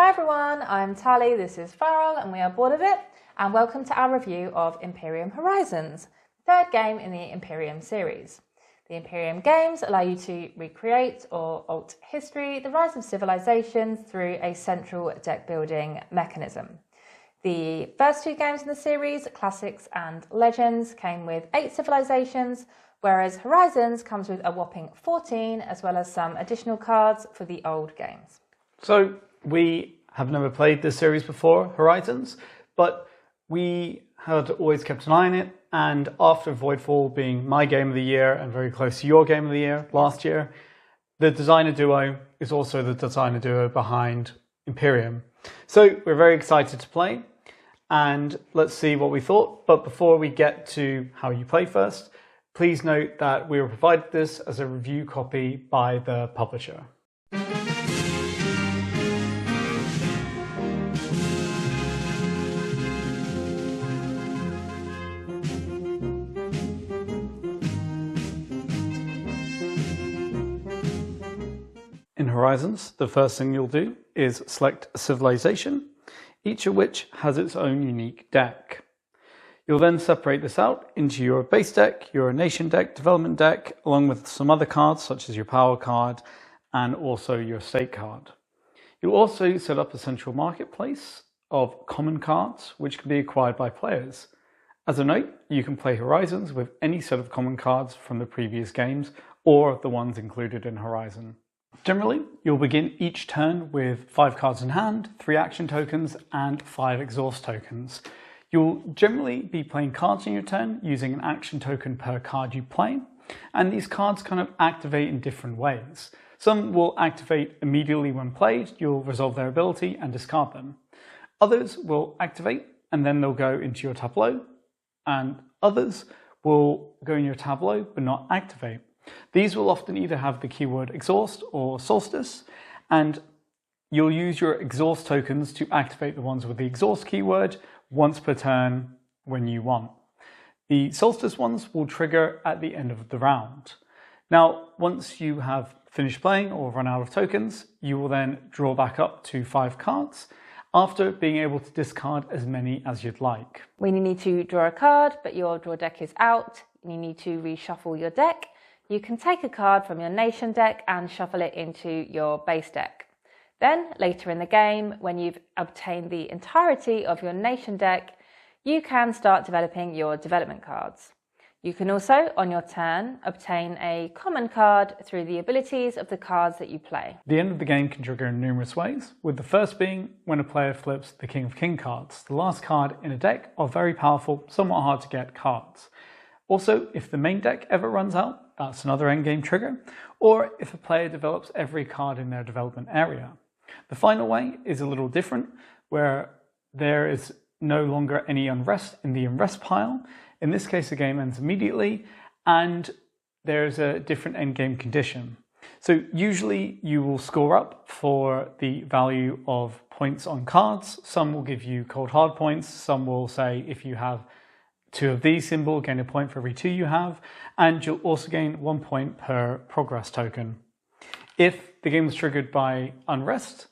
Hi everyone, I'm Tali, this is Farrell and we are bored of it, and welcome to our review of Imperium Horizons, third game in the Imperium series. The Imperium games allow you to recreate or alt history, the rise of civilizations through a central deck building mechanism. The first two games in the series, Classics and Legends, came with 8 civilizations, whereas Horizons comes with a whopping 14, as well as some additional cards for the old games. So we have never played this series before, Horizons, but we had always kept an eye on it, and after Voidfall being my game of the year and very close to your game of the year last year, the designer duo is also the designer duo behind Imperium. So we're very excited to play, and let's see what we thought. But before we get to how you play first, please note that we were provided this as a review copy by the publisher. In Horizons, the first thing you'll do is select a civilization, each of which has its own unique deck. You'll then separate this out into your base deck, your nation deck, development deck, along with some other cards such as your power card and also your state card. You'll also set up a central marketplace of common cards which can be acquired by players. As a note, you can play Horizons with any set of common cards from the previous games or the ones included in Horizon. Generally, you'll begin each turn with 5 cards in hand, 3 action tokens and 5 exhaust tokens. You'll generally be playing cards in your turn using an action token per card you play, and these cards kind of activate in different ways. Some will activate immediately when played, you'll resolve their ability and discard them. Others will activate and then they'll go into your tableau, and others will go in your tableau but not activate. These will often either have the keyword exhaust or solstice, and you'll use your exhaust tokens to activate the ones with the exhaust keyword once per turn when you want. The solstice ones will trigger at the end of the round. Now, once you have finished playing or run out of tokens, you will then draw back up to 5 cards after being able to discard as many as you'd like. When you need to draw a card, but your draw deck is out, and you need to reshuffle your deck, you can take a card from your nation deck and shuffle it into your base deck. Then, later in the game, when you've obtained the entirety of your nation deck, you can start developing your development cards. You can also, on your turn, obtain a common card through the abilities of the cards that you play. The end of the game can trigger in numerous ways, with the first being when a player flips the King of King cards. The last card in a deck are very powerful, somewhat hard to get cards. Also, if the main deck ever runs out, that's another endgame trigger, or if a player develops every card in their development area. The final way is a little different, where there is no longer any unrest in the unrest pile. In this case, the game ends immediately, and there's a different endgame condition. So usually you will score up for the value of points on cards. Some will give you cold hard points, some will say if you have 2 of these symbols, gain a point for every 2 you have, and you'll also gain 1 point per progress token. If the game is triggered by unrest,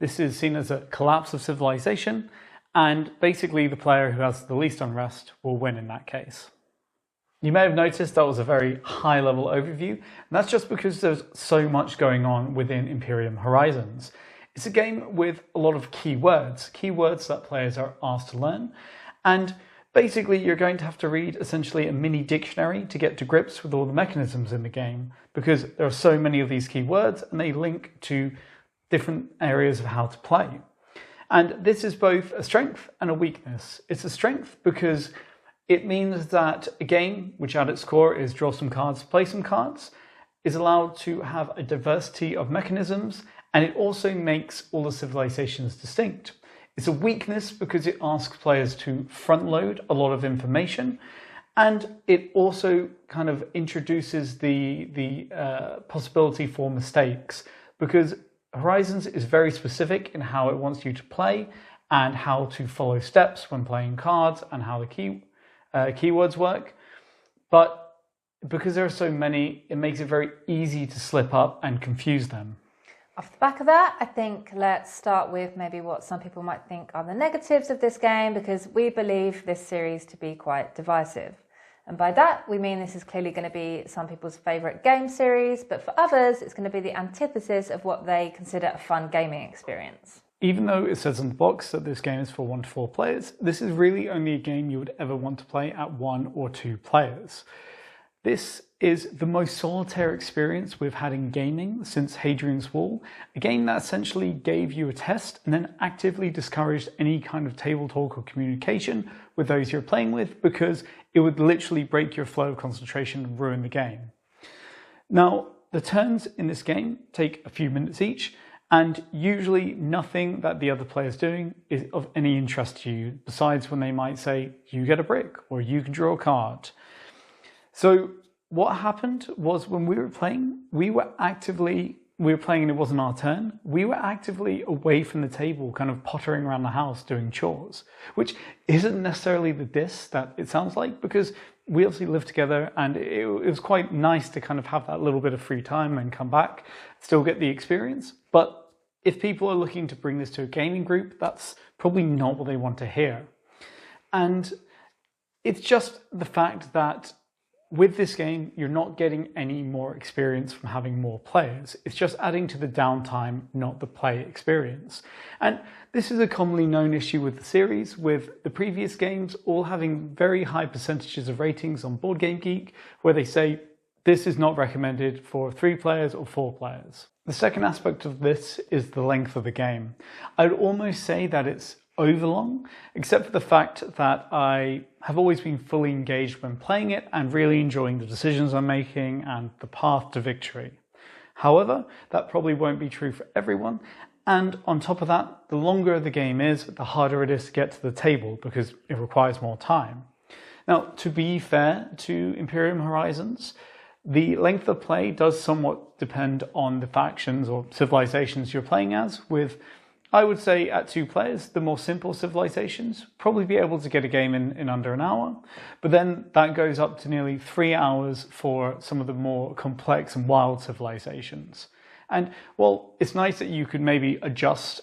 this is seen as a collapse of civilization, and basically the player who has the least unrest will win in that case. You may have noticed that was a very high level overview, and that's just because there's so much going on within Imperium Horizons. It's a game with a lot of keywords that players are asked to learn, and basically, you're going to have to read essentially a mini dictionary to get to grips with all the mechanisms in the game, because there are so many of these keywords and they link to different areas of how to play. And this is both a strength and a weakness. It's a strength because it means that a game, which at its core is draw some cards, play some cards, is allowed to have a diversity of mechanisms, and it also makes all the civilizations distinct. It's a weakness because it asks players to front load a lot of information, and it also kind of introduces the possibility for mistakes, because Horizons is very specific in how it wants you to play and how to follow steps when playing cards and how the keywords work. But because there are so many, it makes it very easy to slip up and confuse them. Off the back of that, I think let's start with maybe what some people might think are the negatives of this game, because we believe this series to be quite divisive. And by that, we mean this is clearly going to be some people's favourite game series, but for others, it's going to be the antithesis of what they consider a fun gaming experience. Even though it says on the box that this game is for 1 to 4 players, this is really only a game you would ever want to play at 1 or 2 players. This is the most solitary experience we've had in gaming since Hadrian's Wall, a game that essentially gave you a test and then actively discouraged any kind of table talk or communication with those you're playing with, because it would literally break your flow of concentration and ruin the game. Now, the turns in this game take a few minutes each, and usually nothing that the other player is doing is of any interest to you, besides when they might say, you get a brick, or you can draw a card. So what happened was, when we were playing, we were playing and it wasn't our turn. We were actively away from the table, kind of pottering around the house doing chores, which isn't necessarily the diss that it sounds like, because we obviously lived together and it was quite nice to kind of have that little bit of free time and come back, still get the experience. But if people are looking to bring this to a gaming group, that's probably not what they want to hear. And it's just the fact that with this game, you're not getting any more experience from having more players. It's just adding to the downtime, not the play experience. And this is a commonly known issue with the series, with the previous games all having very high percentages of ratings on Board Game Geek, where they say this is not recommended for 3 players or 4 players. The second aspect of this is the length of the game. I'd almost say that it's overlong, except for the fact that I have always been fully engaged when playing it and really enjoying the decisions I'm making and the path to victory. However, that probably won't be true for everyone, and on top of that, the longer the game is, the harder it is to get to the table because it requires more time. Now, to be fair to Imperium Horizons, the length of play does somewhat depend on the factions or civilizations you're playing as, with, I would say, at 2 players, the more simple civilizations probably be able to get a game in under an hour, but then that goes up to nearly 3 hours for some of the more complex and wild civilizations. And well, it's nice that you could maybe adjust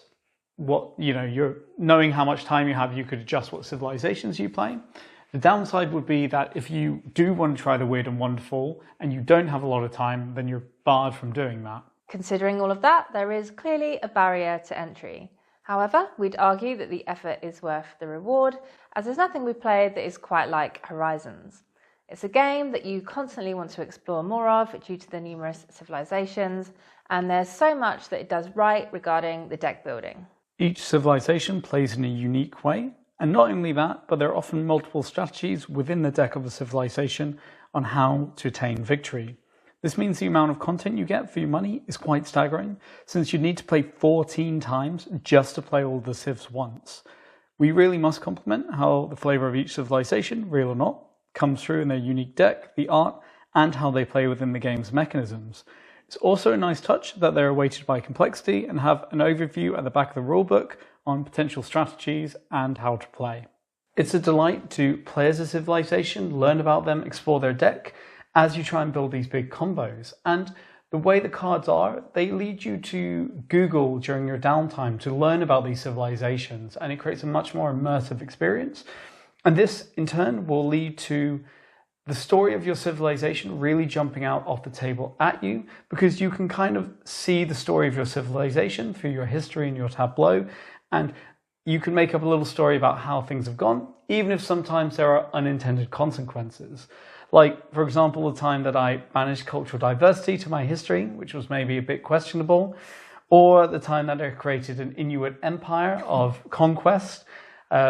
what, you're knowing how much time you have, you could adjust what civilizations you play. The downside would be that if you do want to try the weird and wonderful and you don't have a lot of time, then you're barred from doing that. Considering all of that, there is clearly a barrier to entry. However, we'd argue that the effort is worth the reward, as there's nothing we've played that is quite like Horizons. It's a game that you constantly want to explore more of due to the numerous civilizations, and there's so much that it does right regarding the deck building. Each civilization plays in a unique way, and not only that, but there are often multiple strategies within the deck of a civilization on how to attain victory. This means the amount of content you get for your money is quite staggering, since you need to play 14 times just to play all the civs once. We really must compliment how the flavour of each civilization, real or not, comes through in their unique deck, the art, and how they play within the game's mechanisms. It's also a nice touch that they're weighted by complexity and have an overview at the back of the rulebook on potential strategies and how to play. It's a delight to play as a civilization, learn about them, explore their deck, as you try and build these big combos. And the way the cards are, they lead you to Google during your downtime to learn about these civilizations, and it creates a much more immersive experience. And this, in turn, will lead to the story of your civilization really jumping out off the table at you, because you can kind of see the story of your civilization through your history and your tableau, and you can make up a little story about how things have gone, even if sometimes there are unintended consequences. Like, for example, the time that I managed cultural diversity to my history, which was maybe a bit questionable, or the time that I created an Inuit empire of conquest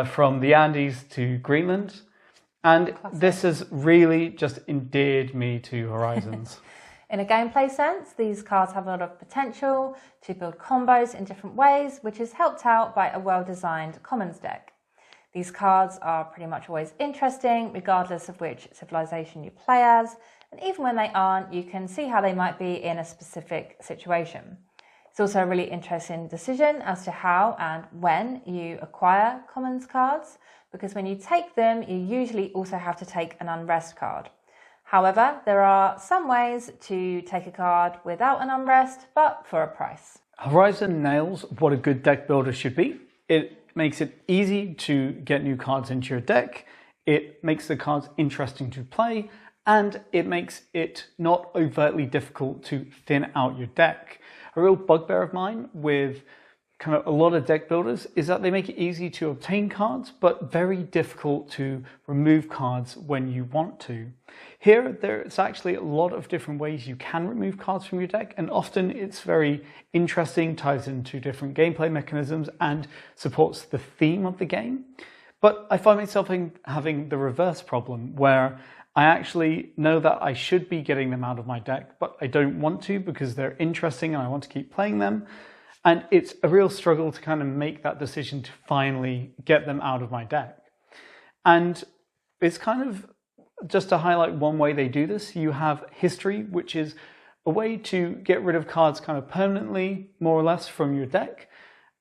from the Andes to Greenland. And this has really just endeared me to Horizons. In a gameplay sense, these cards have a lot of potential to build combos in different ways, which is helped out by a well-designed commons deck. These cards are pretty much always interesting, regardless of which civilization you play as, and even when they aren't, you can see how they might be in a specific situation. It's also a really interesting decision as to how and when you acquire commons cards, because when you take them, you usually also have to take an unrest card. However, there are some ways to take a card without an unrest, but for a price. Horizon nails what a good deck builder should be. It makes it easy to get new cards into your deck. It makes the cards interesting to play, and it makes it not overtly difficult to thin out your deck. A real bugbear of mine with kind of a lot of deck builders is that they make it easy to obtain cards, but very difficult to remove cards when you want to. Here, there's actually a lot of different ways you can remove cards from your deck, and often it's very interesting, ties into different gameplay mechanisms, and supports the theme of the game. But I find myself having the reverse problem, where I actually know that I should be getting them out of my deck, but I don't want to because they're interesting and I want to keep playing them. And it's a real struggle to kind of make that decision to finally get them out of my deck. And it's kind of, just to highlight one way they do this, you have history, which is a way to get rid of cards kind of permanently, more or less, from your deck.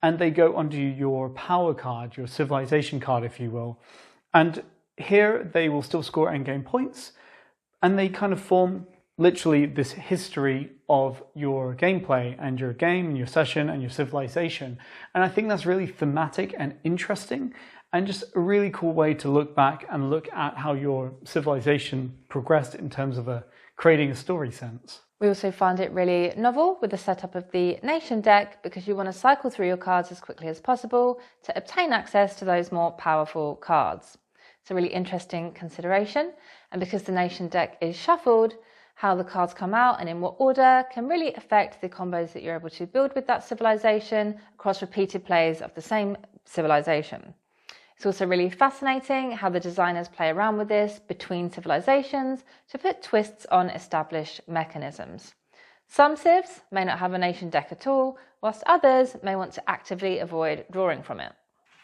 And they go onto your power card, your civilization card, if you will. And here they will still score endgame points. And they kind of form literally this history of your gameplay and your game and your session and your civilization. And I think that's really thematic and interesting, and just a really cool way to look back and look at how your civilization progressed in terms of creating a story sense. We also find it really novel with the setup of the nation deck, because you want to cycle through your cards as quickly as possible to obtain access to those more powerful cards. It's a really interesting consideration, and because the nation deck is shuffled, how the cards come out and in what order can really affect the combos that you're able to build with that civilization across repeated plays of the same civilization. It's also really fascinating how the designers play around with this between civilizations to put twists on established mechanisms. Some civs may not have a nation deck at all, whilst others may want to actively avoid drawing from it.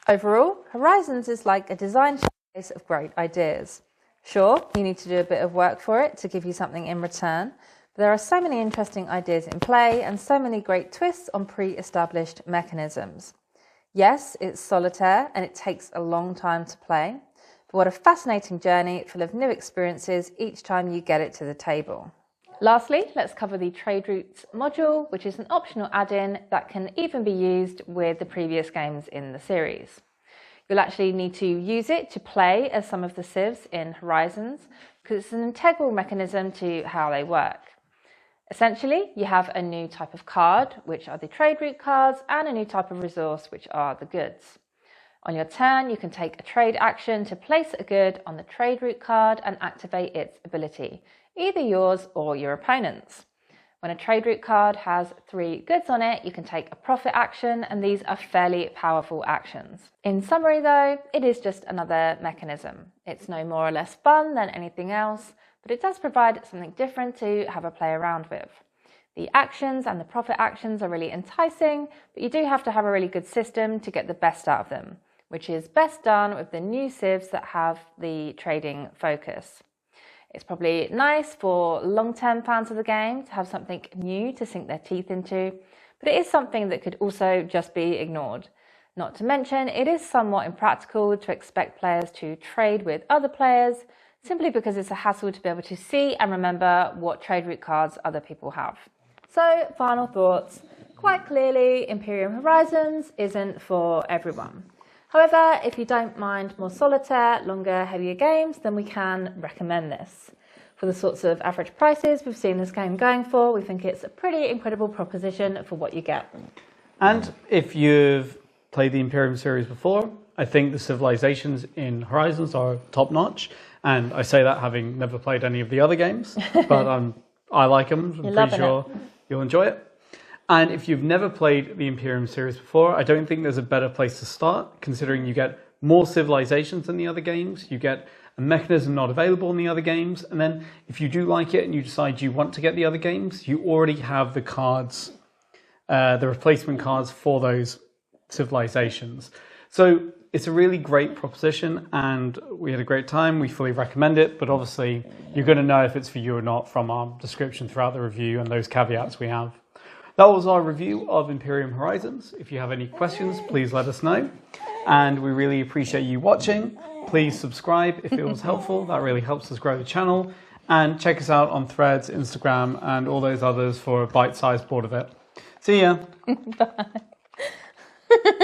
Overall, Horizons is like a design showcase of great ideas. Sure, you need to do a bit of work for it to give you something in return, but there are so many interesting ideas in play and so many great twists on pre-established mechanisms. Yes, it's solitaire and it takes a long time to play, but what a fascinating journey full of new experiences each time you get it to the table. Lastly, let's cover the trade routes module, which is an optional add-in that can even be used with the previous games in the series. You'll actually need to use it to play as some of the civs in Horizons, because it's an integral mechanism to how they work. Essentially, you have a new type of card, which are the trade route cards, and a new type of resource, which are the goods. On your turn, you can take a trade action to place a good on the trade route card and activate its ability, either yours or your opponent's. When a trade route card has 3 goods on it, you can take a profit action, and these are fairly powerful actions. In summary though, it is just another mechanism. It's no more or less fun than anything else, but it does provide something different to have a play around with. The actions and the profit actions are really enticing, but you do have to have a really good system to get the best out of them, which is best done with the new civs that have the trading focus. It's probably nice for long-term fans of the game to have something new to sink their teeth into, but it is something that could also just be ignored. Not to mention, it is somewhat impractical to expect players to trade with other players, simply because it's a hassle to be able to see and remember what trade route cards other people have. So, final thoughts. Quite clearly, Imperium Horizons isn't for everyone. However, if you don't mind more solitaire, longer, heavier games, then we can recommend this. For the sorts of average prices we've seen this game going for, we think it's a pretty incredible proposition for what you get. And if you've played the Imperium series before, I think the civilizations in Horizons are top-notch. And I say that having never played any of the other games, but I like them. I'm pretty sure you'll enjoy it. And if you've never played the Imperium series before, I don't think there's a better place to start, considering you get more civilizations than the other games, you get a mechanism not available in the other games, and then if you do like it and you decide you want to get the other games, you already have the cards, the replacement cards for those civilizations. So it's a really great proposition, and we had a great time. We fully recommend it, but obviously you're going to know if it's for you or not from our description throughout the review and those caveats we have. That was our review of Imperium Horizons. If you have any questions, please let us know. And we really appreciate you watching. Please subscribe if it was helpful. That really helps us grow the channel. And check us out on Threads, Instagram, and all those others for a bite-sized board of it. See ya. Bye.